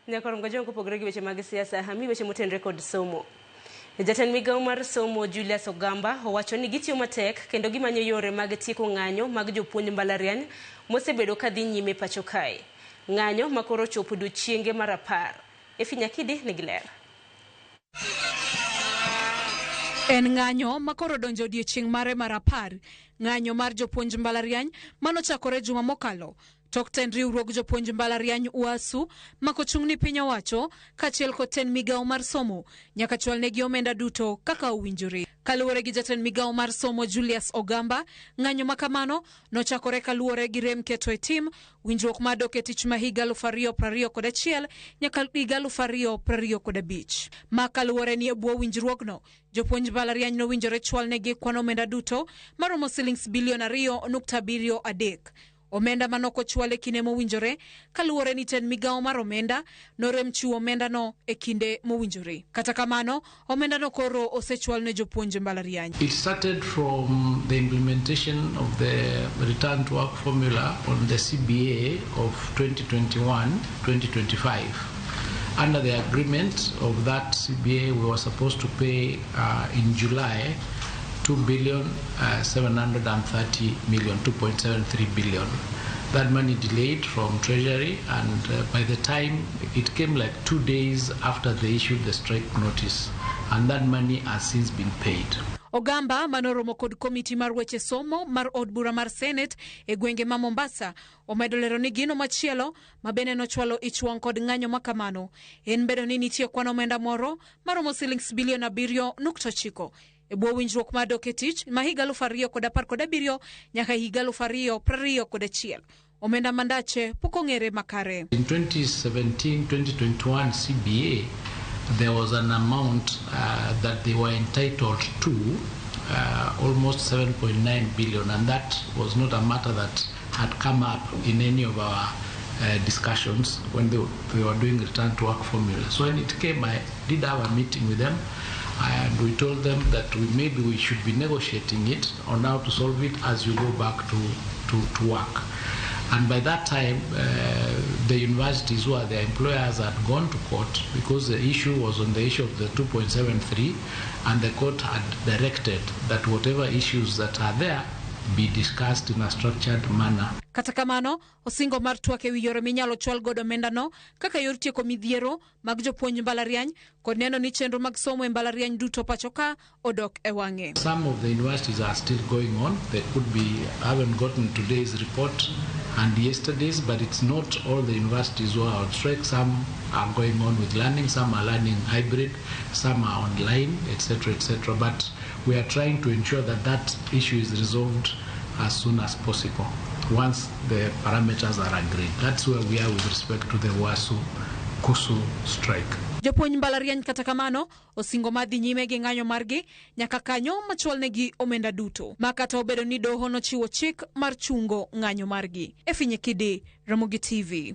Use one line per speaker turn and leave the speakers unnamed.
Nyakorongo jongo pogre gi weche mag siasa hami weche motenre kod somo. Jatend migawo mar somo Julius Ogamba owacho ni gitiyo matek kendo gimanyo yore mag tieko ng'anyo mag jopuonj mbalariany mosebedo kadhi nyime pacho kae. Ng'anyo makoro chopo odiechienge mar 10. Efinyakidi negiler.
En ng'anyo makoro donjo odiechieng' mare mar 10. Ng'anyo mar jopuonj mbalariany manochakore juma mokalo. Tok tend riwruog jopuonj mbalariany UASU makochung'ni piny owacho kachiel kod tend migawo mar somo nyaka chwalnegi omenda duto kaka owinjore. Kaluwore gi jatend migawo mar somo Julius Ogamba, ng'anyo makamano nochakore kaluwore gi rem keto e tim winjruok ma dok e tich ma higa 2021 nyaka higa 2025. Ma kaluwore ni e bwo winjruogno jopuonj mbalariany nowinjore chwalnegi kwan omenda duto maromo silings bilion 2.73. Omenda manoko chwale kinde mowinjore kaluwore ni tend migawo mar omenda norem chiwo omenda no e kinde mowinjore. Kata kamano omenda no koro osechwal ne jopuonj mbalariany.
It started from the implementation of the return to work formula on the CBA of 2021-2025. Under the agreement of that CBA, we were supposed to pay in July 2,730,000,000, 2.73 billion. That money delayed from Treasury, and by the time it came like 2 days after they issued the strike notice, and that money has since been paid.
Ogamba manoromo kod komiti mar weche somo mar od bura mar Senate e gwenge ma Mombasa omedo lero ni gino machielo mabene nochwalo ichwang' kod ng'anyo makamano en bedo ni nitie kwan omenda moro maromo silings bilion 7.9 e bwo winjruok ma dok e tich ma higa 2017 nyaka higa 2021. Omenda mandache pok ong'ere makare.
In 2017-2021 CBA, there was an amount that they were entitled to, almost 7.9 billion, and that was not a matter that had come up in any of our discussions when they were doing return to work formula. So when it came, I did have a meeting with them, and we told them that maybe we should be negotiating it on how to solve it as you go back to work. And by that time, the universities who are their employers had gone to court because the issue was on the issue of the 2.73, and the court had directed that whatever issues that are there be discussed in a structured manner.
Kata kamano, osingo mar twak ewi yore minyalo chwal godo omenda no kaka yor tieko midhiero mag jopuonj mbalariany kod neno ni chenro mag somo e mbalariany duto pacho ka odok e wang'e.
Some of the universities are still going on. They could be, haven't gotten today's report and yesterday's, but it's not all the universities who are on strike. Some are going on with learning, some are learning hybrid, some are online, etc., etc. But we are trying to ensure that that issue is resolved as soon as possible once the parameters are agreed. That's where we are with respect to the UASU-KUSU strike.
Jopuonj mbalariany kata kamano osingo madhi nyime gi ng'anyo margi nyaka kanyo machwalnegi omenda duto. Makata obedo ni doho nochiwo chik mar chungo ng'anyo margi. Efinyakidi, Ramogi TV.